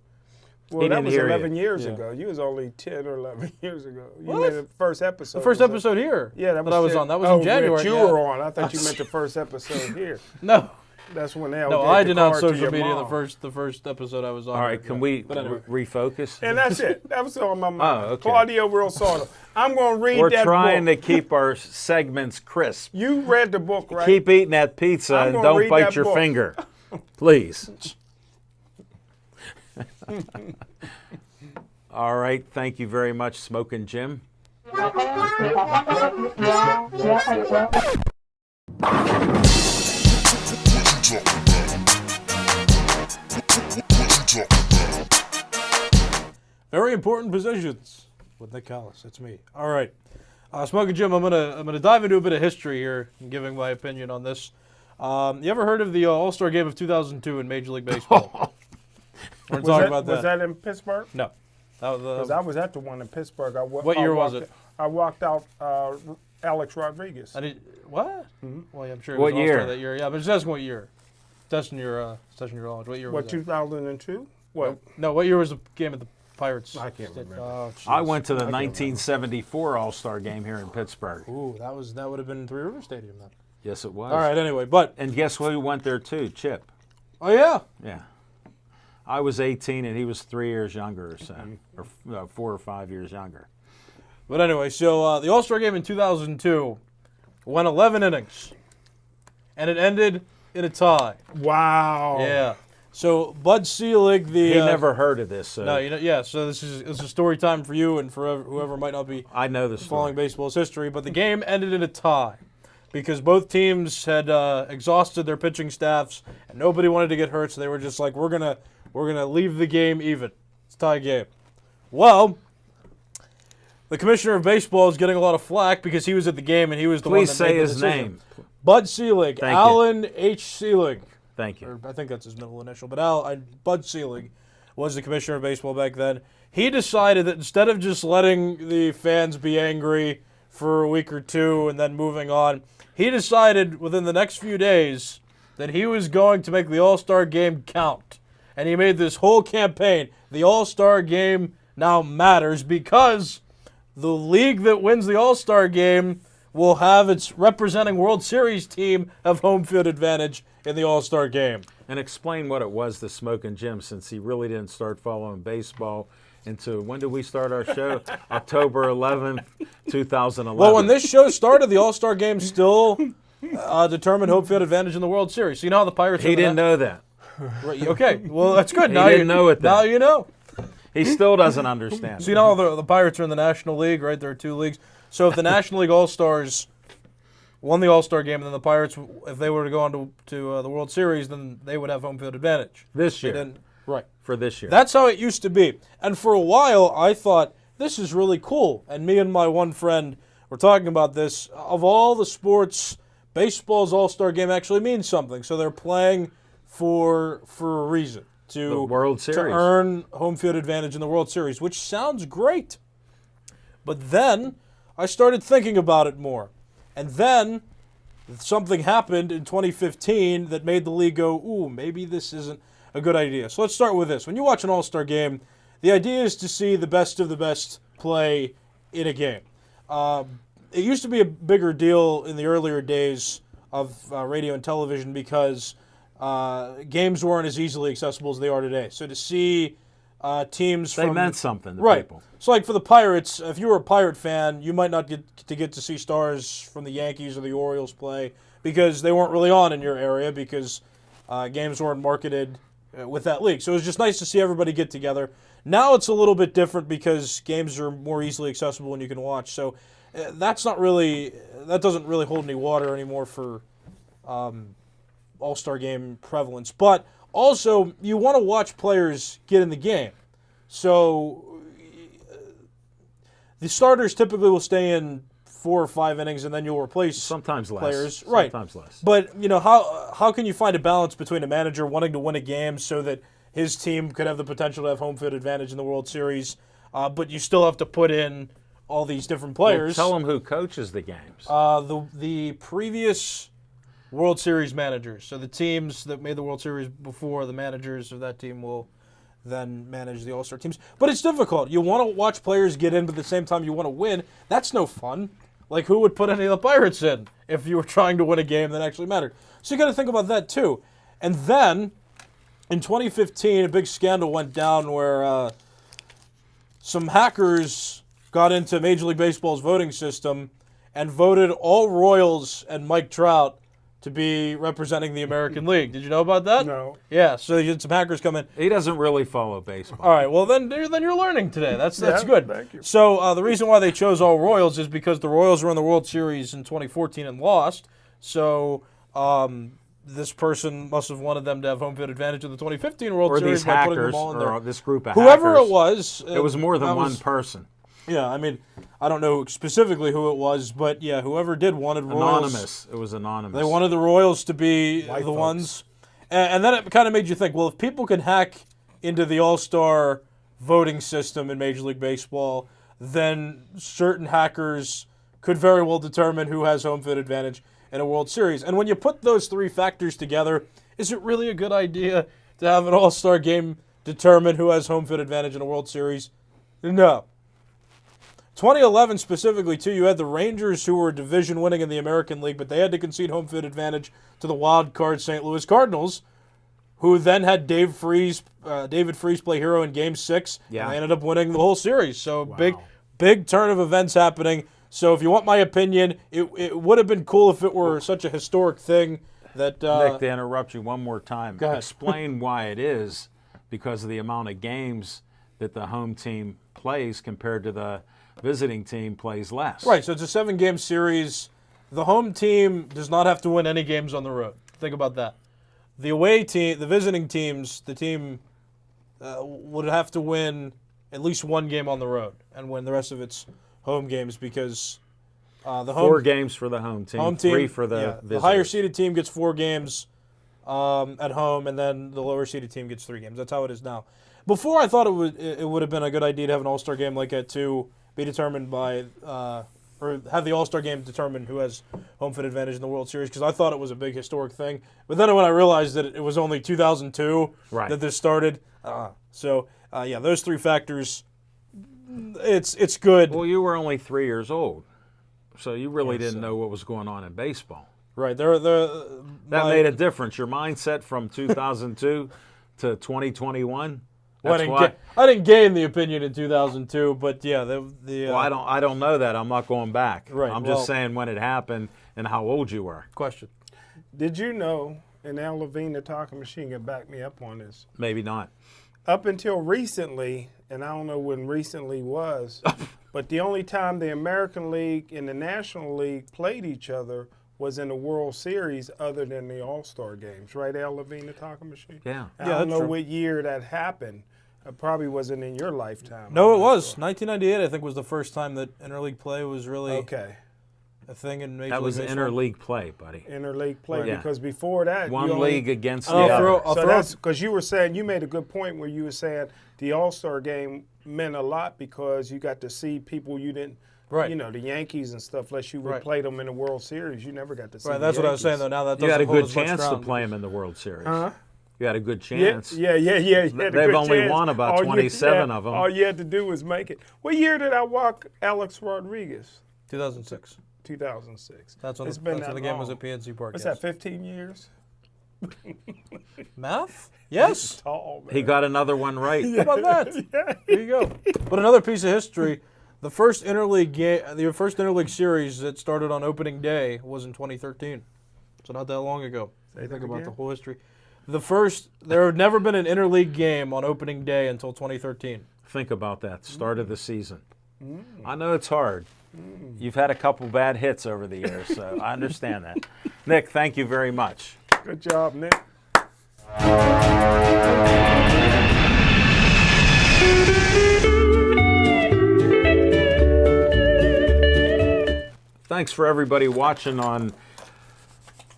well, He that didn't was hear you. 11 years Yeah. ago. You was only 10 or 11 years ago. You What? made the first episode. the first was episode here. Yeah, that was I was 10 on. That was oh, in January. That you yeah. were on. I thought you meant the first episode here. No, That's when they no, I denounced social media the first episode I was on. All right, can we But anyway. refocus? And that's it. That was on my mind. Oh, okay. Claudio Real Soto. I'm going to read We're that trying book. to keep our segments crisp. You read the book, right? Keep eating that pizza I'm and gonna don't read bite that your book. finger. Please. All right, thank you very much, Smokin' Jim. Very important positions with Nick Callis. It's me. All right, Smoking Jim. I'm gonna dive into a bit of history here and giving my opinion on this. You ever heard of the All-Star Game of 2002 in Major League Baseball? We're talking about that. Was that in Pittsburgh? No, that was Because I was at the one in Pittsburgh. What year was it? I walked out Alex Rodriguez. I did what? Mm-hmm. Well, yeah, I'm sure it What was All-Star year? that year. Yeah, but just asking what year. Testing your knowledge. What year What, was that? 2002? What? No, what year was the game at the Pirates? I can't remember. Oh, I jeez. went to the 1974 All-Star Game here in Pittsburgh. Ooh, that would have been Three River Stadium then. Yes, it was. All right. Anyway, but And guess who went there too? Chip. oh yeah, Yeah. I was 18 and he was 3 years younger or so, or 4 or 5 years younger. but anyway, so the All-Star Game in 2002 went 11 innings, and it ended in a tie. Wow. Yeah. So Bud Selig, the He never heard of this. So no, yeah. So this is story time for you and for whoever might not be I know the following story. baseball's history. But the game ended in a tie because both teams had exhausted their pitching staffs and nobody wanted to get hurt. So they were just like, we're gonna leave the game even. It's a tie game. Well, the commissioner of baseball is getting a lot of flack because he was at the game and he was the one Please that say made the his decision. name. Bud Selig, Thank you. Alan H. Selig. Thank you. Or I think that's his middle initial, but Bud Selig was the commissioner of baseball back then. He decided that instead of just letting the fans be angry for a week or two and then moving on, he decided within the next few days that he was going to make the All-Star Game count. And he made this whole campaign. The All-Star Game now matters because the league that wins the All-Star Game will have its representing World Series team have home field advantage in the All-Star Game. And explain what it was to Smokin' Jim, since he really didn't start following baseball until, when did we start our show? October 11th, 2011. Well, when this show started, the All-Star Game still determined home field advantage in the World Series. So you know how the Pirates he didn't know that. Right, okay, well, that's good. He Now didn't know it then. Now you know. He still doesn't understand. So you know how the Pirates are in the National League, right? There are two leagues. So if the National League All-Stars won the All-Star Game, and then the Pirates, if they were to go on to the World Series, then they would have home field advantage. This They year. didn't. Right. For this year. That's how it used to be. And for a while, I thought, this is really cool. And me and my one friend were talking about this. Of all the sports, baseball's All-Star Game actually means something. So they're playing for a reason. The World To Series. earn home field advantage in the World Series, which sounds great. But then I started thinking about it more. And then something happened in 2015 that made the league go, ooh, maybe this isn't a good idea. So let's start with this. When you watch an All-Star Game, the idea is to see the best of the best play in a game. It used to be a bigger deal in the earlier days of radio and television because games weren't as easily accessible as they are today. So to see teams They from... meant something to Right. people. So, like for the Pirates, if you were a Pirate fan, you might not get to see stars from the Yankees or the Orioles play because they weren't really on in your area because games weren't marketed with that league. So it was just nice to see everybody get together. Now it's a little bit different because games are more easily accessible and you can watch. So that doesn't really hold any water anymore for All-Star game prevalence. But also, you want to watch players get in the game. So the starters typically will stay in 4 or 5 innings, and then you'll replace sometimes less players. Right. Sometimes less. But how can you find a balance between a manager wanting to win a game so that his team could have the potential to have home field advantage in the World Series, but you still have to put in all these different players? Well, tell them who coaches the games. The previous World Series managers. So the teams that made the World Series before, the managers of that team will then manage the All-Star teams. But it's difficult. You want to watch players get in, but at the same time you want to win. That's no fun. Like, who would put any of the Pirates in if you were trying to win a game that actually mattered? So you got to think about that too. And then, in 2015, a big scandal went down where some hackers got into Major League Baseball's voting system and voted all Royals and Mike Trout to be representing the American League. Did you know about that? No. Yeah, so you had some hackers come in. He doesn't really follow baseball. All right, well, then you're learning today. That's good. Thank you. So the reason why they chose all Royals is because the Royals were in the World Series in 2014 and lost. So this person must have wanted them to have home field advantage in the 2015 World Or Series these by putting them hackers, all in there. or this group of Whoever hackers. it was. It was more than that one was- person. Yeah, I mean, I don't know specifically who it was, but yeah, whoever did wanted Royals. Anonymous. It was anonymous. They wanted the Royals to be White the folks. ones. And then it kind of made you think, well, if people can hack into the All-Star voting system in Major League Baseball, then certain hackers could very well determine who has home field advantage in a World Series. And when you put those 3 factors together, is it really a good idea to have an All-Star game determine who has home field advantage in a World Series? No. 2011 specifically, too, you had the Rangers who were division winning in the American League, but they had to concede home field advantage to the wild card St. Louis Cardinals, who then had David Freese play hero in Game 6, Yeah. and they ended up winning the whole series. So big turn of events happening. So if you want my opinion, it would have been cool if it were such a historic thing that... Nick, to interrupt you one more time, Go ahead. explain why it is because of the amount of games that the home team plays compared to the visiting team plays less. Right, so it's a 7-game series. The home team does not have to win any games on the road. Think about that. The away team, the visiting teams, the team would have to win at least 1 game on the road and win the rest of its home games because the home 4 games for the home team, 3 for the the visitors. higher seeded team gets 4 games at home, and then the lower seeded team gets 3 games. That's how it is now. Before, I thought it would have been a good idea to have an All-Star game like that too, be determined by or have the All-Star game determine who has home field advantage in the World Series because I thought it was a big historic thing. But then when I realized that it was only 2002 Right. that this started, yeah, those 3 factors, it's good. Well, you were only 3 years old, so you really didn't know what was going on in baseball. Right, That made a difference. Your mindset from 2002 to 2021. That's why. I didn't gain the opinion in 2002, but yeah, Well, I don't know that. I'm not going back. Right, I'm well- just saying when it happened and how old you were. question. Did you know, and Al Levine, the talking machine, can back me up on this, Maybe not. up until recently, and I don't know when recently was, but the only time the American League and the National League played each other was in the World Series other than the All-Star games. Right, Al Levine, the talking machine? Yeah. I Yeah, don't that's know true. what year that happened. It probably wasn't in your lifetime. No, I'm it not was. sure. 1998, I think, was the first time that interleague play was really Okay. a thing in Major That League was Baseball. interleague play, buddy. Interleague play, Yeah. because before that, One you only- league against the I'll other. throw- I'll So throw- that's because you were saying, you made a good point where you were saying the All-Star game meant a lot because you got to see people you didn't, Right. you know, the Yankees and stuff, unless you would Right. play them in the World Series, you never got to see Right, the that's what I was saying, Yankees. though. Now that You doesn't had a hold good as much chance to ground. play them in the World Series. Huh? You had a good Yeah, chance. yeah. You had a They've good only chance. won about All you- 27 yeah, of 'em. All you had to do was make it. What year did I walk Alex Rodriguez? 2006. 2006. That's when It's the, been that's when that the game was long. at PNC Park. What's yes. that, 15 years? Math? Yes. Tall, man. He got another one right. How about that? There you go. But another piece of history, the first interleague series that started on opening day was in 2013. So not that long ago. Say that Think about again? the whole history. There had never been an interleague game on opening day until 2013. Think about that. Start of the season. I know it's hard. You've had a couple bad hits over the years, so I understand that. Nick, thank you very much. Good job, Nick. Thanks for everybody watching on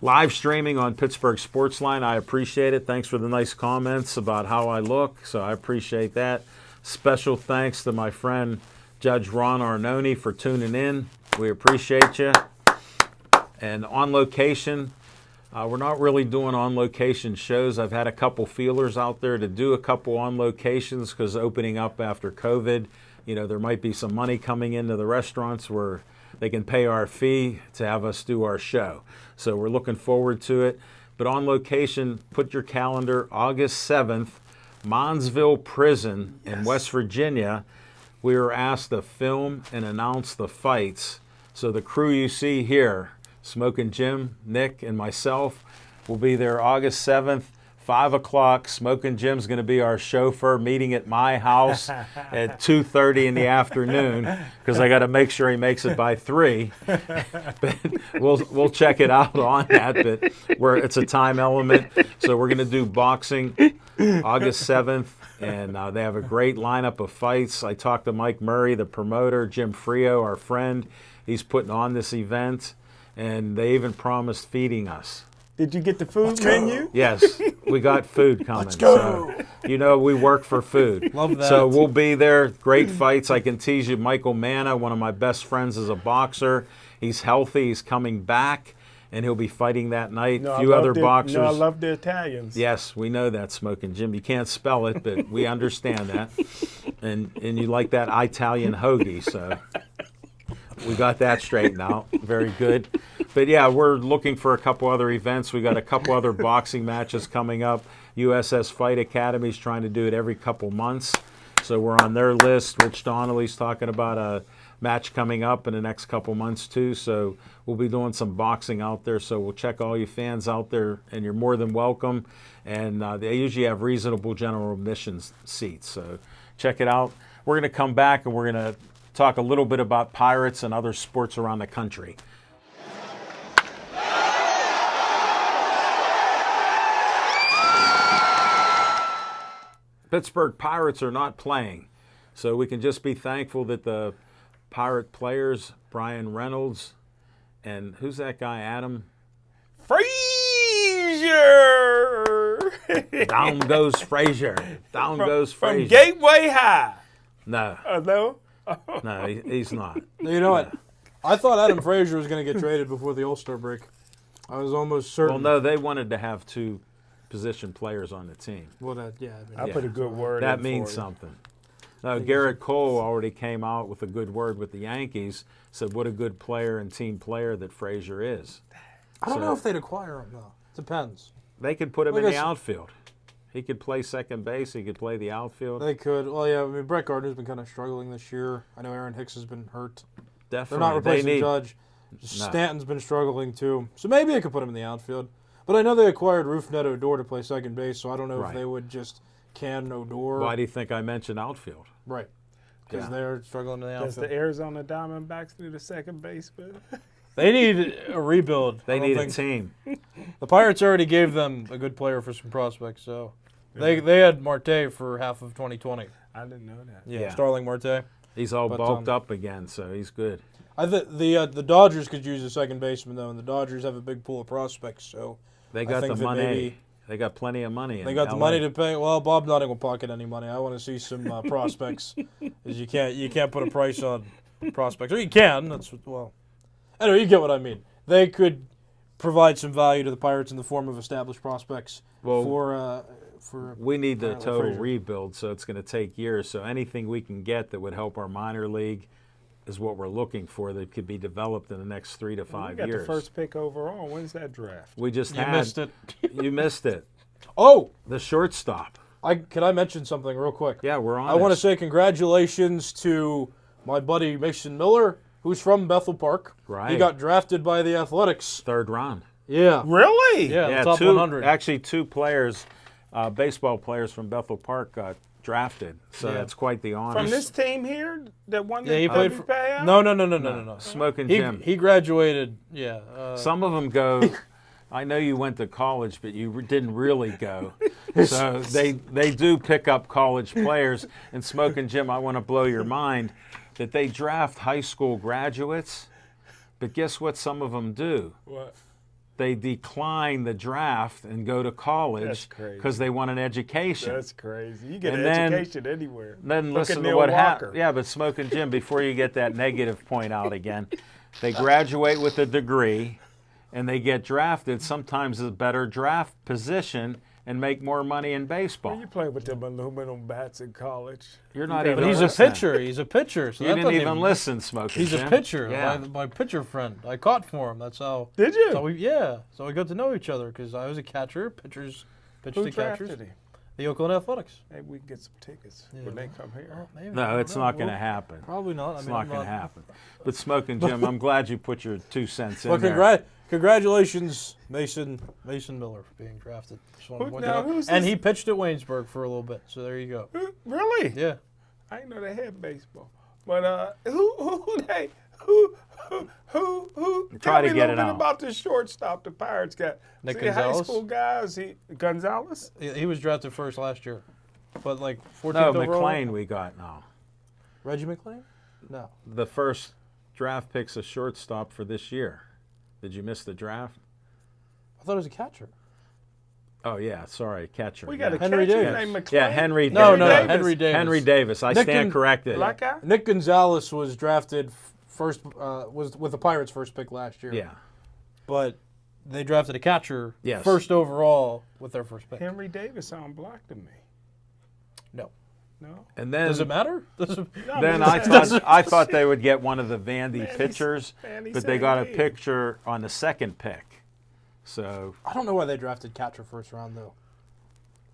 live streaming on Pittsburgh Sportsline. I appreciate it. Thanks for the nice comments about how I look, so I appreciate that. Special thanks to my friend Judge Ron Arnone for tuning in. We appreciate you. And On Location, we're not really doing on-location shows. I've had a couple feelers out there to do a couple on locations because opening up after COVID, there might be some money coming into the restaurants where they can pay our fee to have us do our show. So we're looking forward to it. But On Location, put your calendar, August 7th, Monsville Prison in West Virginia. We were asked to film and announce the fights. So the crew you see here, Smokin' Jim, Nick, and myself, will be there August 7th, 5 o'clock. Smokin' Jim's going to be our chauffeur, meeting at my house at 2:30 in the afternoon because I got to make sure he makes it by 3. But we'll check it out on that. But it's a time element. So we're going to do boxing August 7th, and they have a great lineup of fights. I talked to Mike Murray, the promoter, Jim Frio, our friend. He's putting on this event, and they even promised feeding us. Did you get the food menu? Yes, we got food coming. Let's go. So, we work for food. Love that. So we'll be there. Great fights. I can tease you, Michael Manna, one of my best friends, is a boxer. He's healthy. He's coming back, and he'll be fighting that night. A few other boxers. I love the Italians. Yes, we know that, Smokin' Jim. You can't spell it, but we understand that. And you like that Italian hoagie, so we got that straightened out. Very good. But yeah, we're looking for a couple other events. We got a couple other boxing matches coming up. USS Fight Academy's trying to do it every couple months. So we're on their list. Rich Donnelly's talking about a match coming up in the next couple months too. So we'll be doing some boxing out there. So we'll check all you fans out there, and you're more than welcome. And they usually have reasonable general admission seats. So check it out. We're going to come back and we're going to talk a little bit about Pirates and other sports around the country. Pittsburgh Pirates are not playing, so we can just be thankful that the Pirate players, Brian Reynolds, and who's that guy, Adam? Frazier! Down goes Frazier. Down goes Frazier. From Gateway High. No. No? No, he's not. You know what? I thought Adam Frazier was going to get traded before the All-Star break. I was almost certain. Well, no, they wanted to have 2 position players on the team. Well, I put a good word That in means for something. No, Garrett Cole already came out with a good word with the Yankees, said what a good player and team player that Frazier is. I don't know if they'd acquire him, though. Depends. They could put him in the outfield. He could play second base. He could play the outfield. They could. Well, yeah, I mean, Brett Gardner's been kind of struggling this year. I know Aaron Hicks has been hurt. Definitely. They're not replacing Judge. Stanton's been struggling, too. So maybe they could put him in the outfield. But I know they acquired Rufnet Odor to play second base, so I don't know if they would just can Odor. Why do you think I mentioned outfield? Right. Because they're struggling in the outfield. Does the Arizona Diamondbacks do the second baseman? They need a rebuild. They need a team. The Pirates already gave them a good player for some prospects, so they had Marte for half of 2020. I didn't know that. Yeah. Starling Marte. He's all bulked up again, so he's good. I think the Dodgers could use a second baseman, though, and the Dodgers have a big pool of prospects, so they got the money. They got plenty of money. They got the money to pay. Well, Bob Nutting will pocket any money. I want to see some prospects, because you can't put a price on prospects, or you can. Anyway, you get what I mean. They could provide some value to the Pirates in the form of established prospects for. We need the total Frazier. rebuild, so it's going to take years. So anything we can get that would help our minor league is what we're looking for that could be developed in the next 3 to 5 years. We got the first pick overall. When's that draft? We just You missed it. You missed it. Oh! The shortstop. Can I mention something real quick? Yeah, we're on I want to say congratulations to my buddy Mason Miller, who's from Bethel Park. Right. He got drafted by the Athletics. 3rd round. Yeah. Really? Yeah, the top 100. Actually, two players, baseball players from Bethel Park got drafted. So Yeah. that's quite the honor. From this team here that won Yeah, the he played for. payout? No. Smoking Jim. He graduated. Yeah. Some of them go. I know you went to college, but you didn't really go. So they do pick up college players. And Smoking Jim, I want to blow your mind that they draft high school graduates, but guess what some of them do? What? They decline the draft and go to college That's crazy. because they want an education. That's crazy. You get And an then- education anywhere. Then Look listen at to Neil what Walker. happened. Yeah, but Smoking Jim, before you get that negative point out again, they graduate with a degree and they get drafted sometimes a better draft position and make more money in baseball. You play with them aluminum bats in college. You're not You even But he's a listening. pitcher. He's a pitcher. So You that didn't doesn't even listen, Smoking He's Jim. a pitcher. Yeah. My pitcher friend. I caught for him. That's how. Did you? So so we got to know each other because I was a catcher. Pitchers pitched Who to catchers. drafted him? The Oakland Athletics. Maybe we can get some tickets when they come here. Well, maybe. No, I it's don't not know. going to Well, happen. Probably not. It's I mean, not I'm going to happen. But Smoking Jim, I'm glad you put your 2 cents in Well, there. congratulations, Mason Miller, for being drafted. Just wanted to point that out. who's And this? he pitched at Waynesburg for a little bit. So there you go. Really? Yeah. I didn't know they had baseball. But who Try tell to me get a it little bit out. about the shortstop the Pirates got. Nick See, high Gonzalez? school guys, Gonzalez? He was drafted first last year. But like 14th No, overall. McLean we got now. Reggie McLean? No. The first draft pick's a shortstop for this year. Did you miss the draft? I thought he was a catcher. Oh, yeah, sorry, catcher. We got a Henry catcher Davis. named McLean. Yeah, Henry No, Davis. Henry Davis. Henry Davis. I Nick stand and- corrected. Black guy? Nick Gonzalez was drafted first, was with the Pirates' first pick last year. Yeah. But they drafted a catcher Yes. first overall with their first pick. Henry Davis sound black to me. No. No? And then Does it matter? Does it, No, Then but I it's- thought they would get one of the Vandy pitchers, Vandy but they got a Sandy. picture on the second pick. So I don't know why they drafted catcher first round, though.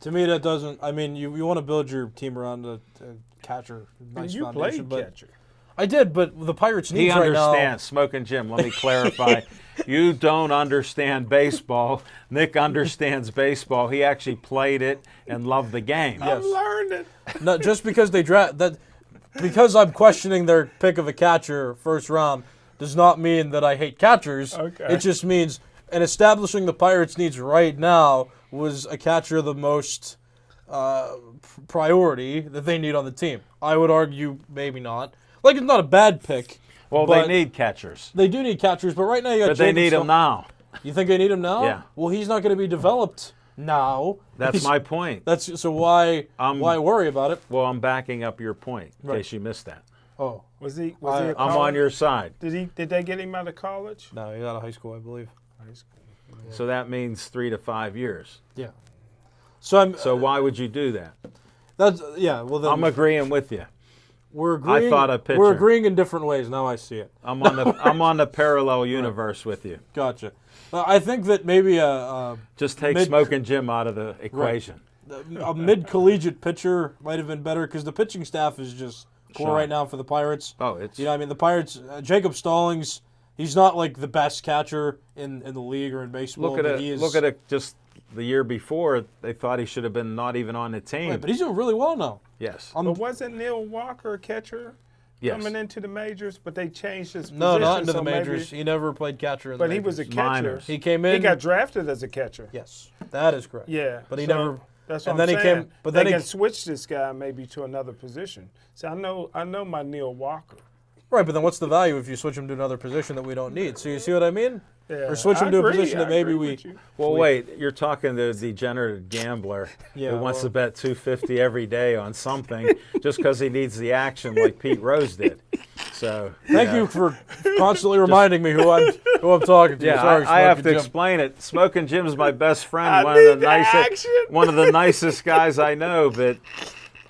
To me, that doesn't. I mean, you want to build your team around a catcher. Nice you foundation, played but catcher. I did, but the Pirates he needs right now. understands. Smoking Jim, let me clarify. You don't understand baseball. Nick understands baseball. He actually played it and loved the game. Yes. I'm learning. No, just because they draft that, because I'm questioning their pick of a catcher first round, does not mean that I hate catchers. Okay. It just means, and establishing the Pirates' needs right now was a catcher the most priority that they need on the team. I would argue maybe not. Like, it's not a bad pick. Well, but they need catchers, They do need catchers, but right now you got. but they Jacob need them Stone- now. You think they need him now? Yeah. Well, he's not going to be developed now. That's my point. That's so why worry about it? Well, I'm backing up your point in Right. case you missed that. Oh Was he a I'm on college? your side. Did they get him out of college? no, he's out of high school, I believe. High school. So that means 3 to 5 years. Yeah. So I'm. So why would you do that? That's yeah. Well, then I'm agreeing with you. we're agreeing. thought a pitcher. We're agreeing in different ways. Now I see it. I'm on the parallel universe with you. Gotcha. I think that maybe a Just take Mid- Smoking Jim out of the equation. mid-collegiate pitcher might have been better because the pitching staff is just poor Sure. right now for the Pirates. Oh, it's You know, I mean, the Pirates. Jacob Stallings. He's not like the best catcher in the league or in baseball. look at but it. he is, Look at it. Just the year before, they thought he should have been not even on the team. Right, but he's doing really well now. Yes. I'm, But wasn't Neil Walker a catcher Yes. coming into the majors? But they changed his position. no, not into so the majors. maybe- He never played catcher in the But he majors. was a catcher. Minors. He came He in. got drafted as a catcher. Yes, that is correct. Yeah. But he so never. That's what and I'm then he saying. came. But they then he can switch this guy maybe to another position. See, I know my Neil Walker. right. But then what's the value if you switch him to another position that we don't need? So you see what I mean? Yeah, Or switch him I to a agree, position that I maybe agree we. with you. Well, wait. You're talking to the degenerate gambler Yeah, who wants well- to bet $250 every day on something just because he needs the action, like Pete Rose did. So Thank you for constantly reminding me who I'm talking to. Yeah, Sorry, I have to Smoking Jim. explain it. Smoking Jim's my best friend, I one of need the the nicest, action. one of the nicest guys I know. But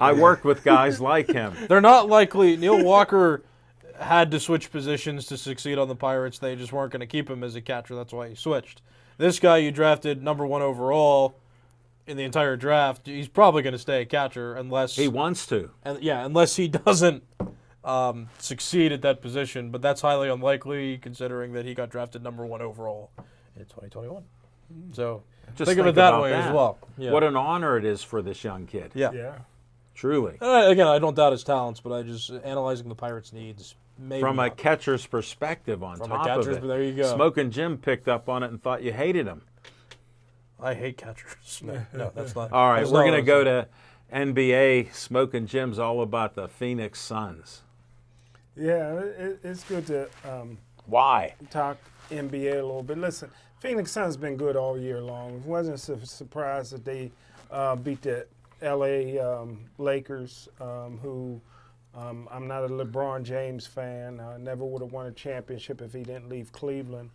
I worked with guys like him. They're not likely. Neil Walker had to switch positions to succeed on the Pirates. They just weren't going to keep him as a catcher. That's why he switched. This guy you drafted number 1 overall in the entire draft, he's probably going to stay a catcher unless He wants to. unless he doesn't succeed at that position. But that's highly unlikely considering that he got drafted number 1 overall in 2021. So Just think of it that about way as well. Yeah. What an honor it is for this young kid. Yeah. Yeah. Truly. Again, I don't doubt his talents, but I just analyzing the Pirates' needs. Maybe From a not. catcher's perspective on From a top catcher's, of it. but there you go. Smoking Jim picked up on it and thought you hated him. I hate catchers. No, that's not. All right, that's we're not going to what go to NBA. Smoking Jim's all about the Phoenix Suns. Yeah, it's good to Why? talk NBA a little bit. Listen, Phoenix Suns been good all year long. It wasn't surprised that they beat the LA Lakers, who I'm not a LeBron James fan. I never would have won a championship if he didn't leave Cleveland.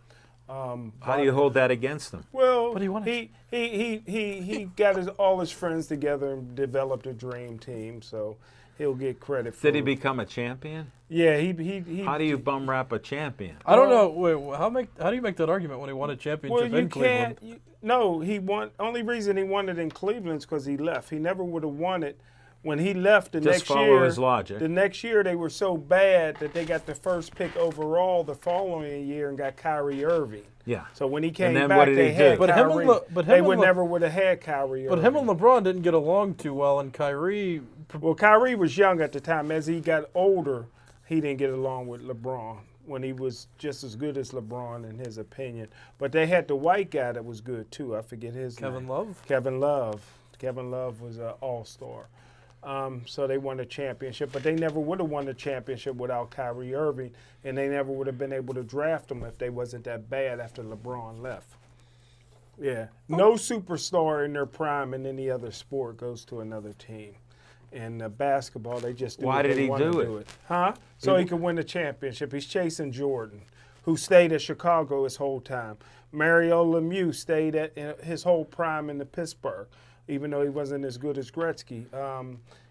How do you hold that against them? Well, But he won he got all his friends together and developed a dream team, so he'll get credit for Did he it. become a champion? Yeah, he How do you bum rap a champion? I don't know. Wait, how do you make that argument when he won a championship Well, you in Cleveland? can't. No, he won. Only reason he won it in Cleveland is because he left. He never would have won it when he left the Just next follow year. his logic. The next year they were so bad that they got the first pick overall the following year and got Kyrie Irving. Yeah. So when he came then back, what did they he had do? But him and Kyrie. but him they and would Le- never would have had Kyrie But Irving. him and LeBron didn't get along too well, and Kyrie. Well, Kyrie was young at the time. As he got older, he didn't get along with LeBron when he was just as good as LeBron in his opinion. But they had the white guy that was good too. I forget his name. Kevin Love? Kevin Love. Kevin Love was an all-star. So they won a championship, but they never would have won the championship without Kyrie Irving, and they never would have been able to draft him if they wasn't that bad after LeBron left. Yeah, no superstar in their prime in any other sport goes to another team. In basketball, they just do Why what did they he wanna do it? Huh? So he could win the championship. He's chasing Jordan, who stayed at Chicago his whole time. Mario Lemieux stayed at his whole prime in the Pittsburgh, even though he wasn't as good as Gretzky.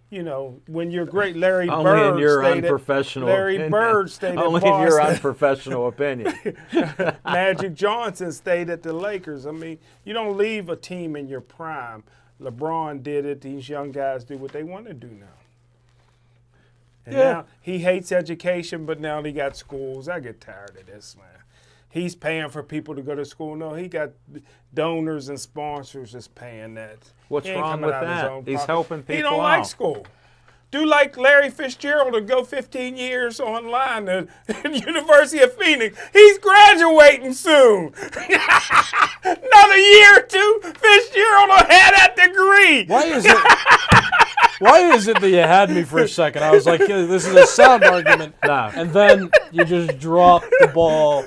You know, when you're great, Larry Only Bird in your stayed unprofessional Larry opinion. Bird stayed Only at in your Boston. unprofessional opinion. Magic Johnson stayed at the Lakers. I mean, you don't leave a team in your prime. LeBron did it. These young guys do what they want to do now. And now he hates education, but now he got schools. I get tired of this, man. He's paying for people to go to school. No, he got donors and sponsors that's paying that. What's He ain't wrong coming with out of his that? own He's pocket. helping people He don't out. like school. Do like Larry Fitzgerald to go 15 years online at University of Phoenix. He's graduating soon. Another year or two, Fitzgerald will have that degree. Why is it? Why is it that you had me for a second? I was like, yeah, this is a sound argument, No. and then you just drop the ball,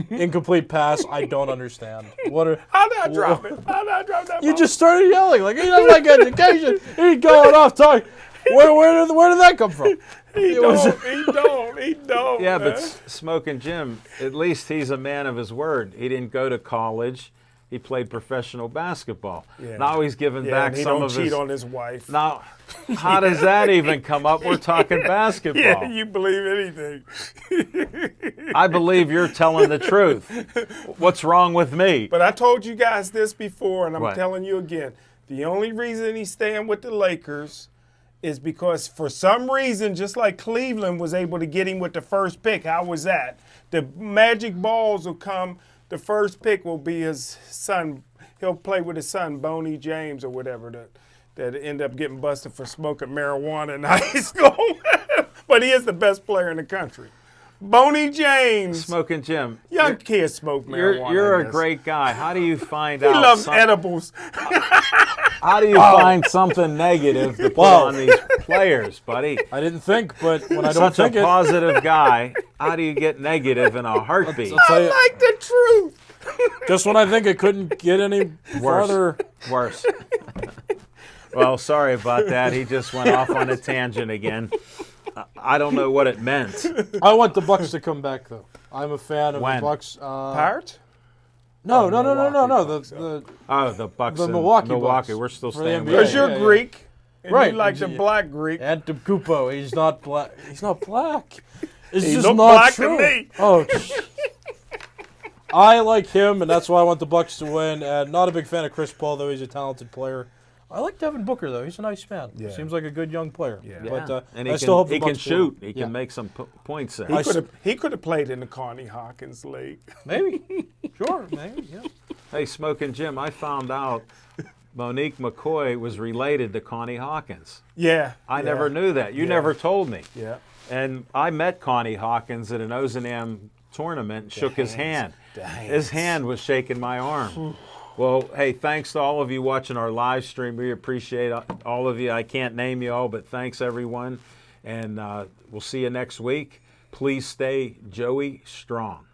incomplete pass. I don't understand. What are? How did I drop it? How did I drop that You ball? just started yelling like he doesn't like education. He's going off talking. Where did that come from? He don't. Yeah, man. but Smoking Jim, at least he's a man of his word. He didn't go to college. He played professional basketball. Yeah. Now he's giving Yeah, back and he some don't of cheat his. on his wife. Now, how does that even come up? We're talking basketball. Yeah, you believe anything. I believe you're telling the truth. What's wrong with me? But I told you guys this before, and I'm What? telling you again. The only reason he's staying with the Lakers is because for some reason, just like Cleveland was able to get him with the first pick, how was that? The magic balls will come, the first pick will be his son. He'll play with his son, Boney James or whatever, that end up getting busted for smoking marijuana in high school. But he is the best player in the country. Boney James. Smoking Jim, Young kids smoke marijuana. you're I a guess. great guy. How do you find He out? loves edibles. How do you find something negative to put Wow. on these players, buddy? I didn't think, but when I don't Such a think it, positive guy. How do you get negative in a heartbeat? I'll tell I you, like the truth. just when I think it couldn't get any farther. Worse. Well, sorry about that. He just went off on a tangent again. I don't know what it meant. I want the Bucks to come back, though. I'm a fan of When? the Bucks. Pirates? No. Bucks, The Oh, the Bucks. The in Milwaukee Milwaukee. Bucks We're still for the staying NBA. with Because you. you're yeah. Greek. And Right. you like the black Greek. Antetokounmpo, he's not black. He's not black. It's He just looked not black to true. me. Oh, I like him, and that's why I want the Bucks to win. And not a big fan of Chris Paul, though he's a talented player. I like Devin Booker, though. He's a nice man. Yeah. Seems like a good young player. Yeah. But and I he still hope the can Bucks shoot. win. He Yeah. can make some points there. He could have played in the Connie Hawkins League. Maybe. Sure, maybe, yeah. Hey, Smoking Jim, I found out Monique McCoy was related to Connie Hawkins. Yeah. I never knew that. You never told me. Yeah. And I met Connie Hawkins at an Ozanam tournament and shook his hand. His hand was shaking my arm. Well, hey, thanks to all of you watching our live stream. We appreciate all of you. I can't name you all, but thanks, everyone. And we'll see you next week. Please stay Joey strong.